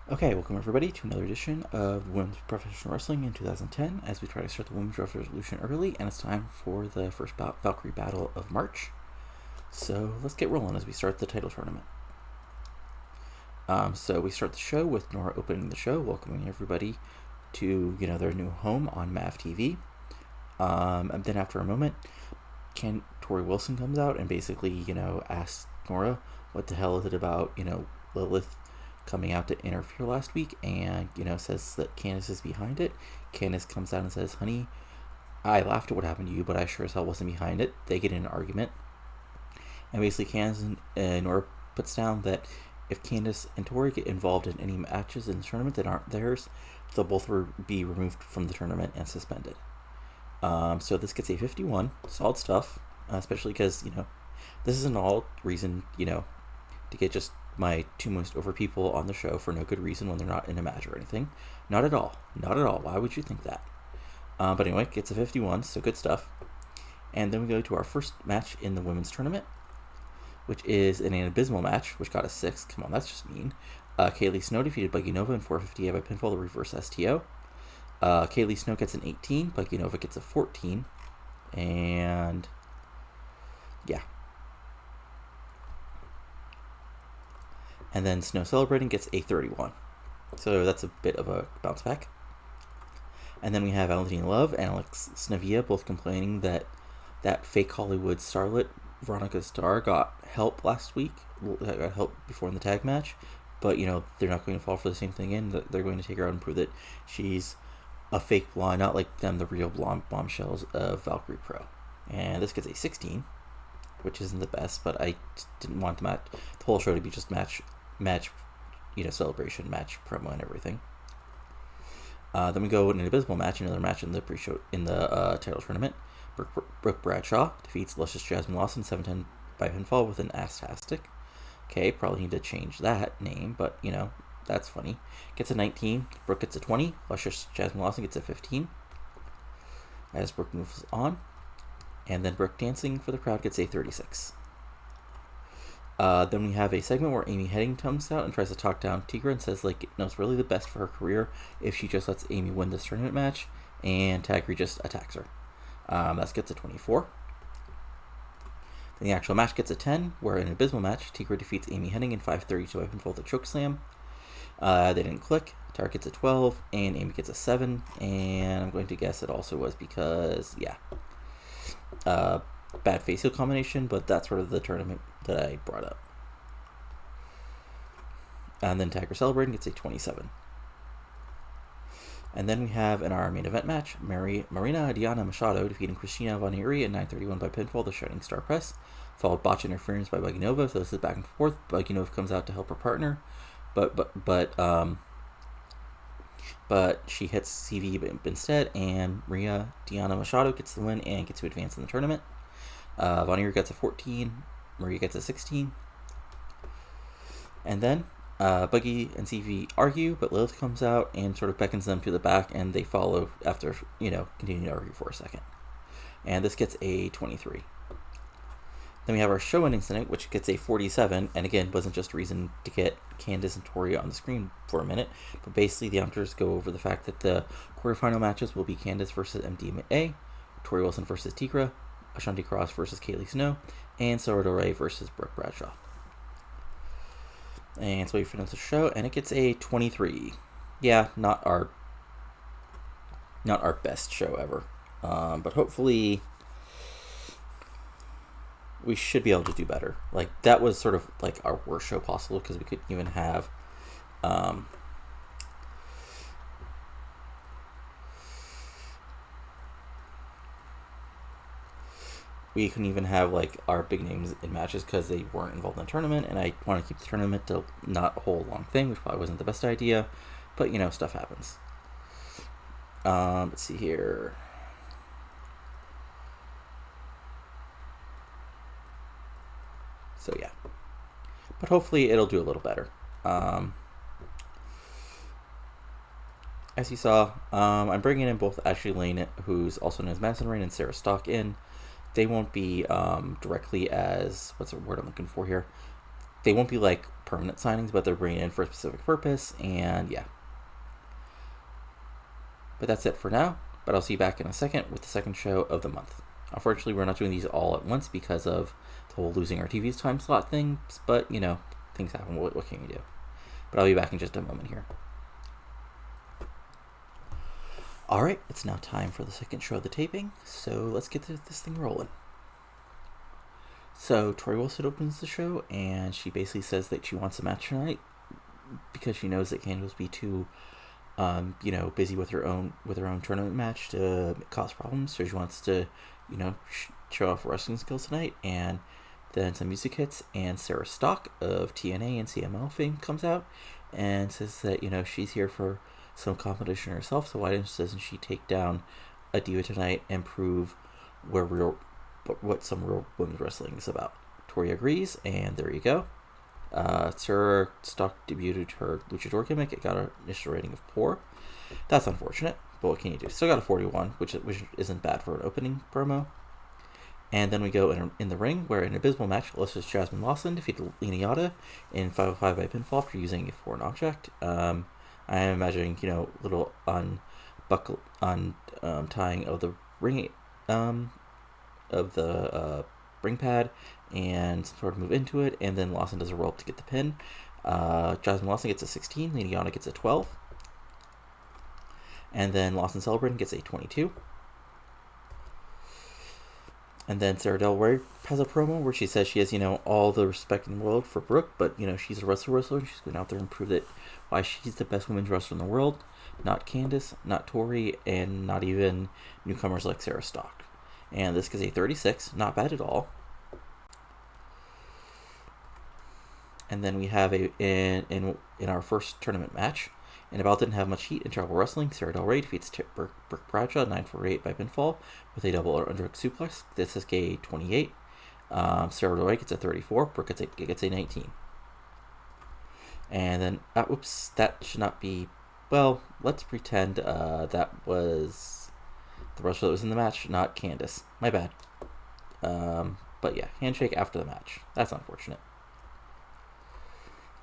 Okay, welcome everybody to another edition of Women's Professional Wrestling in 2010 as we try to start the Women's Revolution early, and it's time for the first Valkyrie battle of March. So let's get rolling as we start the title tournament. So we start the show with Nora opening the show, welcoming everybody to their new home on MAV TV. And then after a moment, Tori Wilson comes out and basically asks Nora what the hell is it about Lilith coming out to interfere last week, and says that Candice is behind it. Candice comes out and says, honey, I laughed at what happened to you, but I sure as hell wasn't behind it. They get in an argument, and basically Candice and Nora puts down that if Candice and Tori get involved in any matches in the tournament that aren't theirs, they'll both be removed from the tournament and suspended. So this gets a 51. Solid stuff, especially because this isn't all reason to get just my two most over people on the show for no good reason when they're not in a match or anything. Not at all. Not at all. Why would you think that? But anyway, gets a 51, so good stuff. And then we go to our first match in the women's tournament, which is an abysmal match, which got a 6. Come on, that's just mean. Kaylee Snow defeated Buggy Nova in 458 by pinfall, the reverse STO. Kaylee Snow gets an 18, Buggy Nova gets a 14. And yeah. And then Snow Celebrating gets a 31. So that's a bit of a bounce back. And then we have Valentina Love and Alex Snavia both complaining that fake Hollywood starlet Veronica Starr got help last week. Got help before in the tag match. But, they're not going to fall for the same thing again. They're going to take her out and prove that she's a fake blonde, not like them, the real blonde bombshells of Valkyrie Pro. And this gets a 16, which isn't the best, but I didn't want the whole show to be just match, celebration, match, promo, and everything. Then we go in an abysmal match, another match in the pre-show, in the title tournament. Brooke Bradshaw defeats Luscious Jasmine Lawson 7-10 by pinfall with an ass-tastic. Okay, probably need to change that name, but, that's funny. Gets a 19, Brooke gets a 20, Luscious Jasmine Lawson gets a 15. As Brooke moves on. And then Brooke dancing for the crowd gets a 36. Then we have a segment where Amy Hennig comes out and tries to talk down Tigra and says, it's really the best for her career if she just lets Amy win this tournament match, and Tagri just attacks her. That gets a 24. Then the actual match gets a 10, where in an abysmal match, Tigra defeats Amy Hennig in 5:32 by pinfall with a chokeslam. They didn't click. Tara gets a 12, and Amy gets a 7, and I'm going to guess it also was because, bad face heel combination, but that's sort of the tournament that I brought up. And then Tiger Celebrating gets a 27. And then we have in our main event match, Marina Diana Machado defeating Christina Valkyrie in 9:31 by pinfall, the Shining Star Press, followed botch interference by Buggy Nova. So this is back and forth. Buggy Nova comes out to help her partner, but she hits CV instead, and Maria Diana Machado gets the win and gets to advance in the tournament. Valkyrie gets a 14, Maria gets a 16. And then Buggy and CV argue, but Lilith comes out and sort of beckons them to the back, and they follow after, continuing to argue for a second. And this gets a 23. Then we have our show ending tonight, which gets a 47, and again, wasn't just a reason to get Candice and Tori on the screen for a minute, but basically the announces go over the fact that the quarterfinal matches will be Candice versus MDMA, Tori Wilson versus Tigra, Ashanti Cross versus Kaylee Snow, and Sarah Del Rey versus Brooke Bradshaw. And so we finish the show, and it gets a 23. Yeah, not our best show ever, but hopefully we should be able to do better. That was sort of our worst show possible, because we couldn't even have our big names in matches because they weren't involved in the tournament, and I want to keep the tournament to not a whole long thing, which probably wasn't the best idea, but stuff happens. Let's see here. So yeah, but hopefully it'll do a little better. As you saw, I'm bringing in both Ashley Lane, who's also known as Madison Rain, and Sarah Stock in. They won't be directly as, what's the word I'm looking for here? They won't be permanent signings, but they're bringing in for a specific purpose, and yeah. But that's it for now, but I'll see you back in a second with the second show of the month. Unfortunately, we're not doing these all at once because of the whole losing our TV's time slot thing, but, you know, things happen. What can you do? But I'll be back in just a moment here. Alright, it's now time for the second show of the taping, so let's get this thing rolling. So, Tori Wilson opens the show, and she basically says that she wants a match tonight because she knows that Candace will be too, busy with her own tournament match to cause problems. So she wants to, show off wrestling skills tonight. And then some music hits, and Sarah Stock of TNA and CML fame comes out and says that she's here for some competition herself. So why doesn't she take down a diva tonight and prove what some real women's wrestling is about? Tori agrees, and there you go. Sarah Stock debuted her luchador gimmick. It got an initial rating of poor. That's unfortunate, but what can you do? Still got a 41, which isn't bad for an opening promo. And then we go in the ring, where in an abysmal match, Alyssa's Jasmine Lawson defeated Lena Yada in 505 by pinfall after using a foreign object. I am imagining, little tying of the ring, of the ring pad, and some sort of move into it, and then Lawson does a roll up to get the pin. Jasmine Lawson gets a 16, Lena Yada gets a 12, and then Lawson celebrating gets a 22. And then Sarah Del Rey has a promo where she says she has, all the respect in the world for Brooke, but, she's a wrestler, and she's going out there and prove that why she's the best women's wrestler in the world. Not Candace, not Tori, and not even newcomers like Sarah Stock. And this gets a 36, not bad at all. And then we have in our first tournament match, and about didn't have much heat in tribal wrestling. Sarah Del Rey defeats Brooke Bradshaw 9-4-8 by pinfall with a double underhook suplex. This is a 28. Sarah Del Rey gets a 34. Brooke gets a 19. And then, oops, that should not be. Well, let's pretend that was the wrestler that was in the match, not Candace. My bad. But yeah, handshake after the match. That's unfortunate.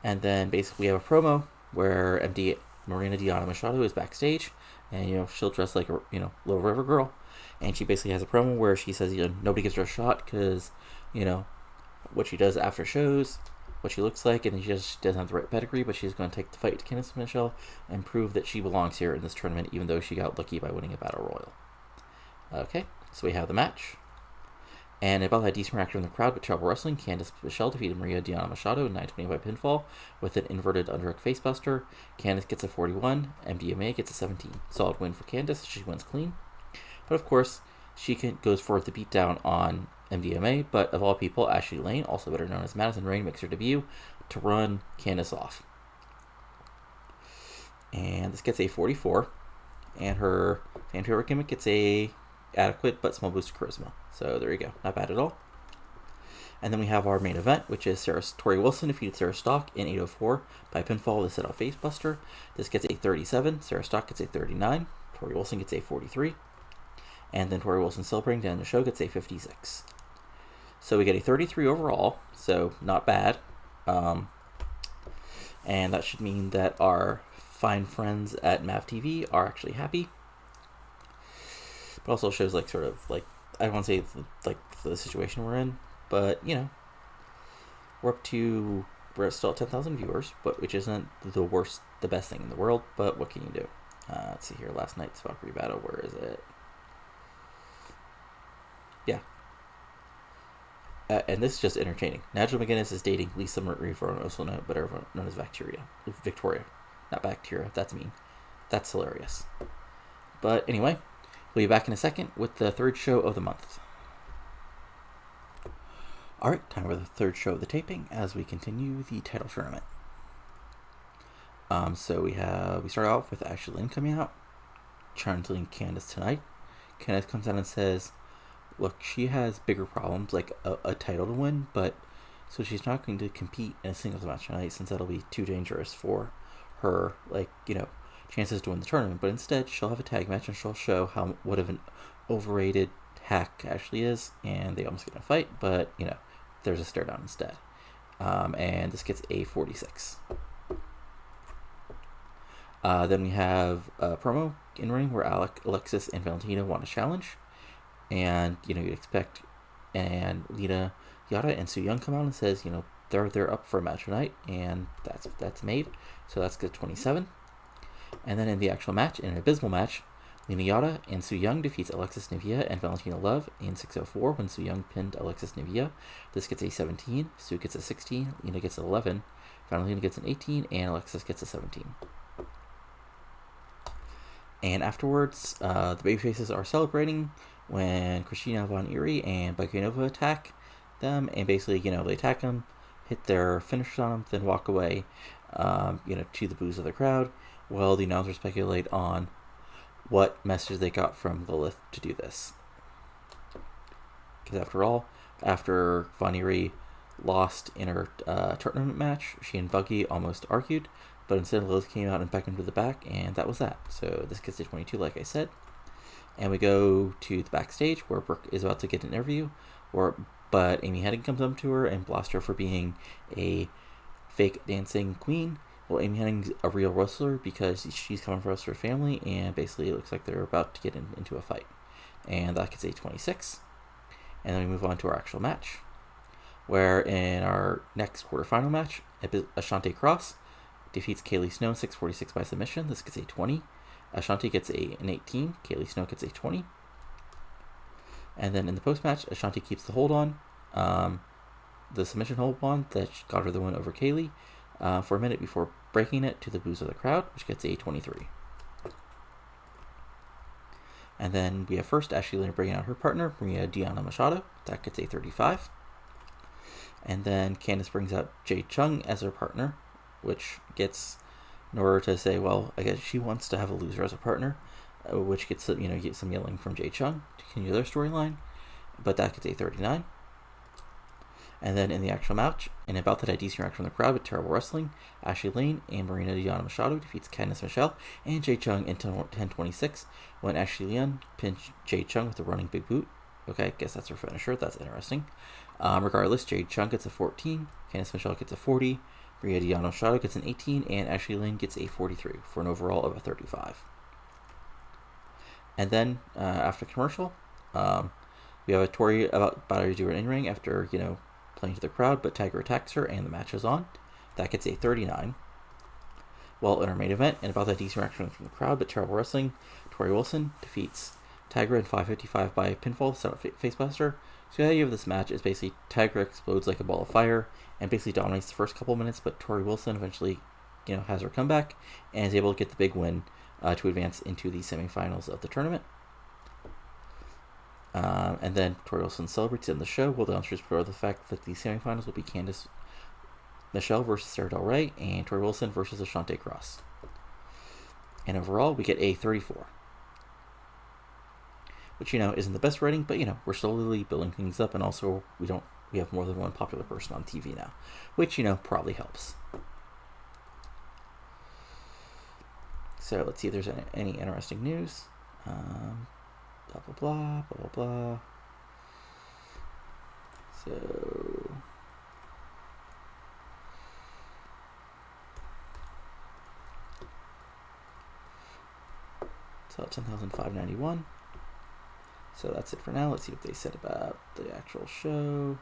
And then basically we have a promo where MD Marina Diana Machado is backstage, and she'll dress like a Little River Girl, and she basically has a promo where she says nobody gives her a shot because what she does after shows, what she looks like, and she doesn't have the right pedigree, but she's going to take the fight to Candice Michelle and prove that she belongs here in this tournament, even though she got lucky by winning a battle royal. Okay, so we have the match. And about had decent reaction in the crowd with Tribal Wrestling. Candice Michelle defeated Maria Diana Machado in 9:20 by pinfall with an inverted underhook facebuster. Candice gets a 41. MDMA gets a 17. Solid win for Candice. She wins clean. But of course, she goes for the beatdown on MDMA. But of all people, Ashley Lane, also better known as Madison Rain, makes her debut to run Candice off. And this gets a 44. And her fan favorite gimmick gets a adequate but small boost of charisma. So there you go. Not bad at all. And then we have our main event, which is Tori Wilson defeated Sarah Stock in 8:04 by pinfall with a set-off facebuster. This gets a 37. Sarah Stock gets a 39. Tori Wilson gets a 43. And then Tori Wilson celebrating down the show gets a 56. So we get a 33 overall, so not bad. And that should mean that our fine friends at MAV TV are actually happy. But also shows I don't want to say the situation we're in, but we're still at 10,000 viewers, but which isn't the best thing in the world, but what can you do? Let's see here, last night's Valkyrie battle, where is it? Yeah. And this is just entertaining. Nigel McGuinness is dating Lisa Marie, also better known as Victoria. Not bacteria, that's mean. That's hilarious. But anyway, we'll be back in a second with the third show of the month. Alright, time for the third show of the taping as we continue the title tournament. So we start off with Ashley Lynn coming out, challenging Candice tonight. Candice comes out and says, look, she has bigger problems, like a title to win, but so she's not going to compete in a singles match tonight since that'll be too dangerous for her, chances to win the tournament. But instead, she'll have a tag match and she'll show what of an overrated hack Ashley is, and they almost get in a fight, but there's a stare down instead. and this gets a 46. Then we have a promo in ring where Alexis and Valentina want a challenge, and you'd expect, and Lita Yada and Su Yung come out and says they're up for a match tonight, and that's made, so that's good 27. And then in the actual match, in an abysmal match, Lina Yada and Su Yung defeats Alexis Nivea and Valentina Love in 6:04 when Su Yung pinned Alexis Nivea. This gets a 17, Su gets a 16, Lina gets an 11, Valentina gets an 18, and Alexis gets a 17. And afterwards, the babyfaces are celebrating when Christina Von Eerie and Becky Nova attack them, and basically, they attack them, hit their finishers on them, then walk away, to the boos of the crowd. Well, the announcers speculate on what message they got from Lilith to do this. Because after all, after Von Eerie lost in her tournament match, she and Buggy almost argued, but instead Lilith came out and beckoned to the back, and that was that. So this gets to 22, like I said. And we go to the backstage where Brooke is about to get an interview, but Amy Hennig comes up to her and blasts her for being a fake dancing queen. Well, Amy Hennig's a real wrestler because she's coming for us, her family, and basically it looks like they're about to get into a fight. And that gets a 26. And then we move on to our actual match, where in our next quarterfinal match, Ashante Cross defeats Kaylee Snow in 6:46 by submission. This gets a 20. Ashante gets an 18. Kaylee Snow gets a 20. And then in the post-match, Ashante keeps the hold on, the submission hold on that got her the win over Kaylee for a minute before breaking it to the boos of the crowd, which gets a 23. And then we have first Ashley Lynn bringing out her partner, Maria Diana Machado. That gets a 35. And then Candice brings out Jay Chung as her partner, which gets Nora to say, well, I guess she wants to have a loser as a partner, which gets get some yelling from Jay Chung to continue their storyline, but that gets a 39. And then in the actual match, and about that, a decent reaction from the crowd with terrible wrestling, Ashley Lane and Marina Diana Machado defeats Candice Michelle and Jay Chung in 10:26 when Ashley Leon pinned Jay Chung with a running big boot. Okay, I guess that's her finisher. That's interesting. Regardless, Jay Chung gets a 14, Candice Michelle gets a 40, Marina Diana Machado gets an 18, and Ashley Lane gets a 43 for an overall of a 35. And then after commercial, we have a Tori about to do an in-ring after playing to the crowd, but Tiger attacks her and the match is on. That gets a 39. Well, in our main event, and about that decent reaction from the crowd, but terrible wrestling, Tori Wilson defeats Tigra in 5:55 by pinfall, set up facebuster. So the idea of this match is basically Tigra explodes like a ball of fire and basically dominates the first couple minutes, but Tori Wilson eventually has her comeback and is able to get the big win to advance into the semifinals of the tournament. And then Tori Wilson celebrates in the show. Well, the announcers put over the fact that the semifinals will be Candice Michelle versus Sarah Del Rey and Tori Wilson versus Ashante Cross. And overall, we get a 34. Which, isn't the best rating, but, we're slowly building things up, and also we have more than one popular person on TV now, which, probably helps. So let's see if there's any interesting news. Blah, blah, blah, blah, blah, blah. So, it's about 10,591. So that's it for now. Let's see what they said about the actual show.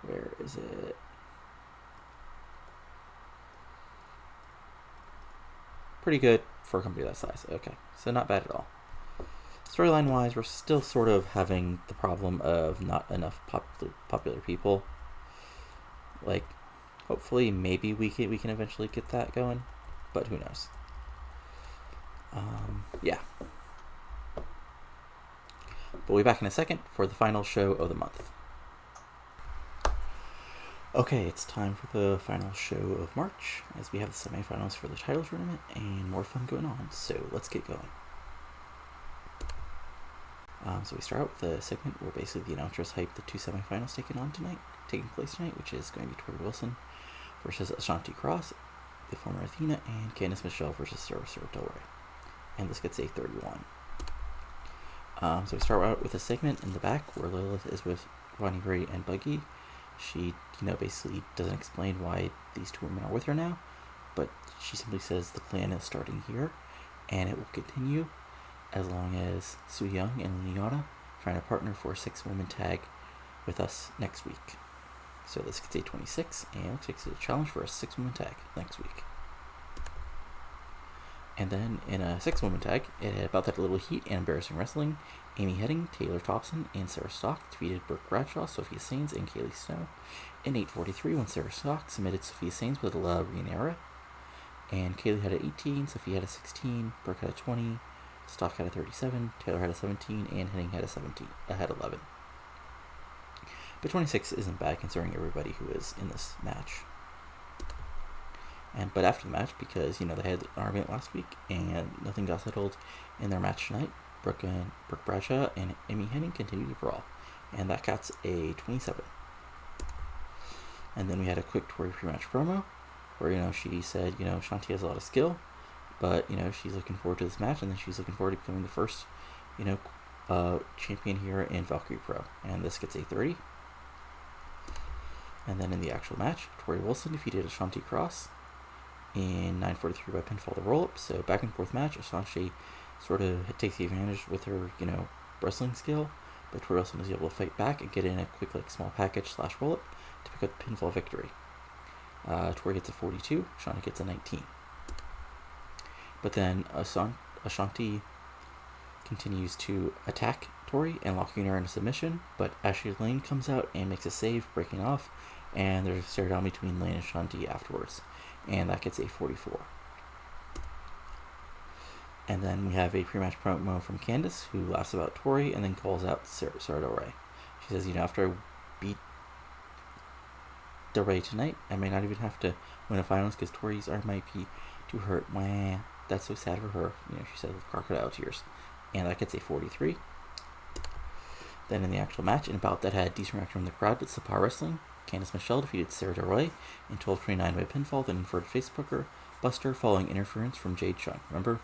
Where is it? Pretty good for a company that size. Okay, so not bad at all. Storyline wise, we're still sort of having the problem of not enough popular people. Like, hopefully, maybe we can eventually get that going, but who knows? Yeah. But we'll be back in a second for the final show of the month. Okay, it's time for the final show of March, as we have the semifinals for the title tournament and more fun going on. So let's get going. So we start out with a segment where basically the announcers hype the two semifinals taking place tonight, which is going to be Tori Wilson versus Ashante Cross, the former Athena, and Candice Michelle versus Sarah Del Rey. And this gets a 31. So we start out with a segment in the back where Lilith is with Ronnie Ray and Buggy. She, basically doesn't explain why these two women are with her now, but she simply says the plan is starting here, and it will continue as long as Su Young and Liana find a partner for a 6-woman tag with us next week. So this gets a 26, and it looks like it's a challenge for a 6-woman tag next week. And then in a 6-woman tag, it had about that little heat and embarrassing wrestling. Amy Hennig, Taylor Thompson, and Sarah Stock defeated Brooke Bradshaw, Sophia Sains, and Kaylee Snow in 8:43 when Sarah Stock submitted Sophia Sains with a La Reinera. And Kaylee had a 18, Sophia had a 16, Brooke had a 20, Stock had a 37, Taylor had a 17, and Hennig had had 11. But 26 isn't bad considering everybody who is in this match. But after the match, because they had an argument last week and nothing got settled in their match tonight, Brooke Bradshaw and Amy Hennig continued to brawl, and that got a 27. And then we had a quick Tori pre-match promo where she said Shanti has a lot of skill, but she's looking forward to this match, and then she's looking forward to becoming the first champion here in Valkyrie Pro, and this gets a 30. And then in the actual match, Tori Wilson defeated Ashanti Cross in 9:43 by pinfall the roll-up. So back and forth match. Ashanti sort of takes the advantage with her wrestling skill, but Tori Wilson is able to fight back and get in a quick small package / roll-up to pick up the pinfall victory. Tori gets a 42, Ashanti gets a 19. But then Ashanti continues to attack Tori and locking her into submission, but Ashley Lane comes out and makes a save, breaking off, and there's a stare down between Lane and Ashanti afterwards, and that gets a 44. And then we have a pre-match promo from Candice, who laughs about Tori and then calls out Sarah Del Rey. She says, after I beat Del Rey tonight, I may not even have to win a finals because Tori's arm might be too hurt. Wah, that's so sad for her, she said with crocodile tears. And that gets a 43. Then in the actual match, in a bout that had decent reaction from the crowd but subpar wrestling, Candice Michelle defeated Sarah Del Rey in 12:29 by pinfall, then inverted facebuster buster following interference from Jade Chung. Remember,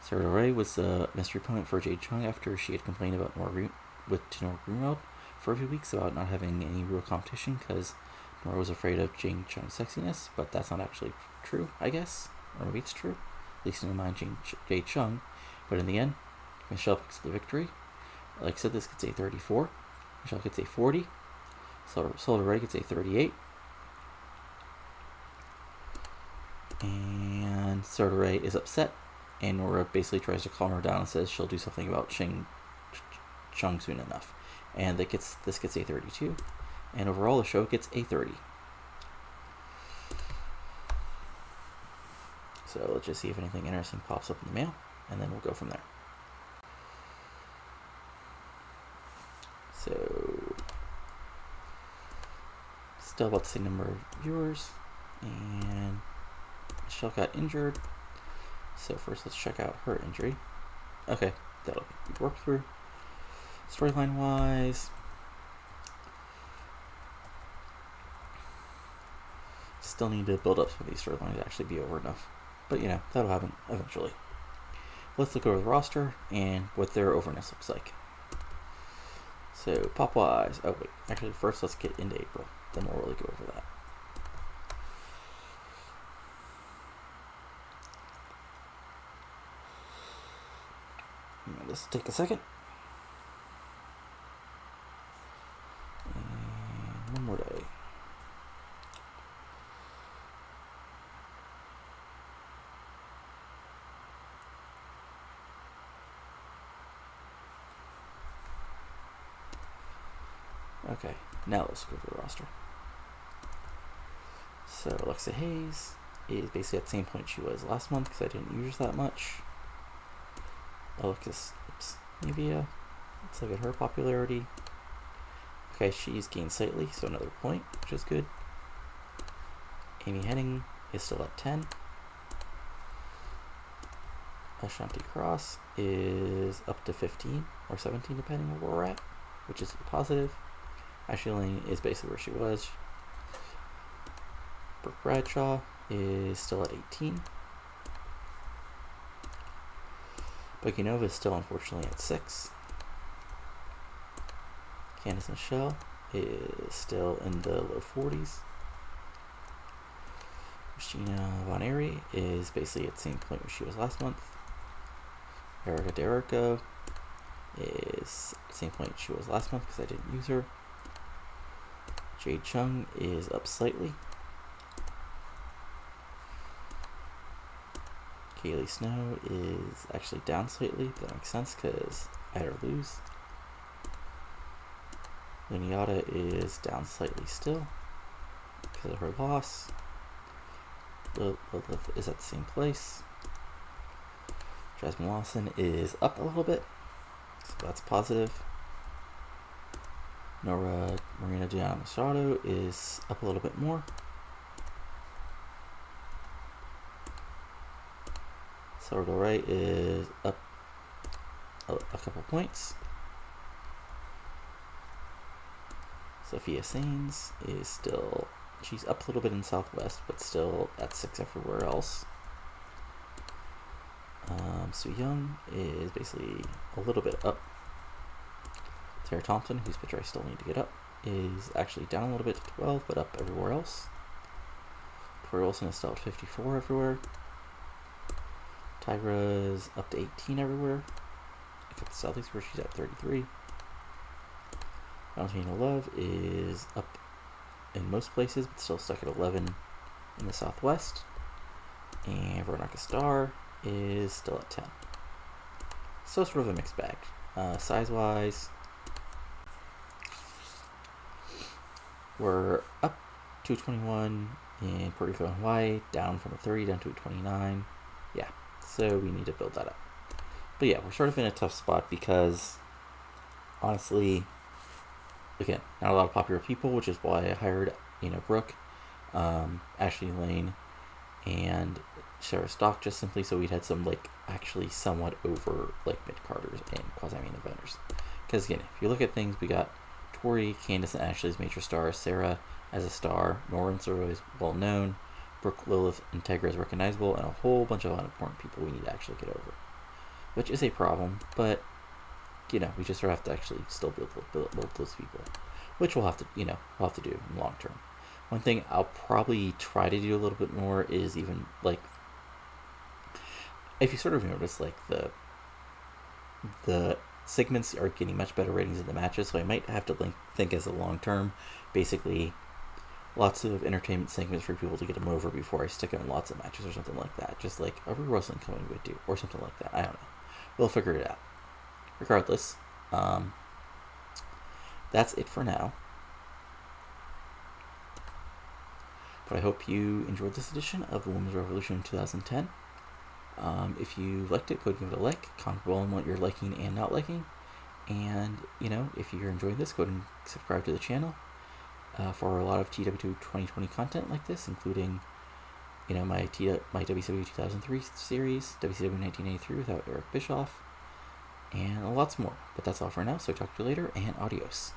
Sarah Del Rey was the mystery opponent for Jade Chung after she had complained about Nora Greenwald for a few weeks about not having any real competition because Nora was afraid of Jade Chung's sexiness, but that's not actually true, I guess. Or maybe it's true, at least in the mind Jade Chung. But in the end, Michelle picks up the victory. Like I said, this gets a 34. Michelle gets a 40. Del Rey gets a 38. And Sarah Del Rey is upset, and Nora basically tries to calm her down and says she'll do something about Chung soon enough. And this gets a 32. And overall, the show gets a 30. So let's just see if anything interesting pops up in the mail, and then we'll go from there. So, still about the same number of viewers, and Michelle got injured. So first, let's check out her injury. Okay, that'll be worked through. Storyline wise, still need to build up some of these storylines to actually be over enough, but that'll happen eventually. Let's look over the roster and what their overness looks like. So, pop-wise, oh wait, actually first let's get into April, then we'll really go over that. This will take a second. And one more day. Okay, now let's go through the roster. So Alexa Hayes is basically at the same point she was last month because I didn't use that much. Alexis Nevia, let's look at her popularity. Okay, she's gained slightly, so another point, which is good. Amy Hennig is still at 10. Ashanti Cross is up to 15 or 17 depending on where we're at, which is positive. Ashley Lane is basically where she was. Brooke Bradshaw is still at 18. Bogunova is still unfortunately at 6. Candice Michelle is still in the low 40s. Christina Von Airy is basically at the same point where she was last month. Erica Derrico is at the same point she was last month because I didn't use her. Jade Chung is up slightly. Kaylee Snow is actually down slightly, but that makes sense because I had her lose. Luniata is down slightly still because of her loss. Lilith is at the same place. Jasmine Lawson is up a little bit, so that's positive. Nora Marina Diana Machado is up a little bit more. Salvador Wright is up a couple points. Sophia Sains is still, she's up a little bit in Southwest, but still at 6 everywhere else. Sue Young is basically a little bit up. Tara Thompson, whose pitcher I still need to get up, is actually down a little bit to 12, but up everywhere else. Tori Wilson is still at 54 everywhere. Tigra's up to 18 everywhere, except the Southeast where she's at 33. Valentina Love is up in most places, but still stuck at 11 in the Southwest. And Veronica Starr is still at 10. So sort of a mixed bag. Size-wise, we're up to 21 in Puerto Rico and Hawaii, down from a 30 down to a 29. Yeah, so we need to build that up. But yeah, we're sort of in a tough spot because, honestly, again, not a lot of popular people, which is why I hired, Brooke, Ashley Lane, and Sarah Stock, just simply so we'd had some, actually somewhat over, mid-carders and quasi-main eventers. Because, again, if you look at things, we got Tori, Candace, and Ashley as major stars, Sarah as a star, Nora and Zoro is well-known, Brooke, Lilith, and Tegra is recognizable, and a whole bunch of unimportant people we need to actually get over. Which is a problem, but, we just sort of have to actually still build those people. Which we'll have to, we'll have to do in the long term. One thing I'll probably try to do a little bit more is even, if you sort of notice, the segments are getting much better ratings in the matches, so I might have to think as a long term, basically lots of entertainment segments for people to get them over before I stick them in lots of matches or something like that, just like a wrestling company would do, or something like that. I don't know. We'll figure it out. Regardless, that's it for now. But I hope you enjoyed this edition of the Women's Revolution 2010. If you liked it, go ahead and give it a like. Comment below on what you're liking and not liking. And, if you're enjoying this, go ahead and subscribe to the channel for a lot of TEW 2020 content like this, including, my WCW 2003 series, WCW 1983 without Eric Bischoff, and lots more. But that's all for now, so talk to you later, and adios.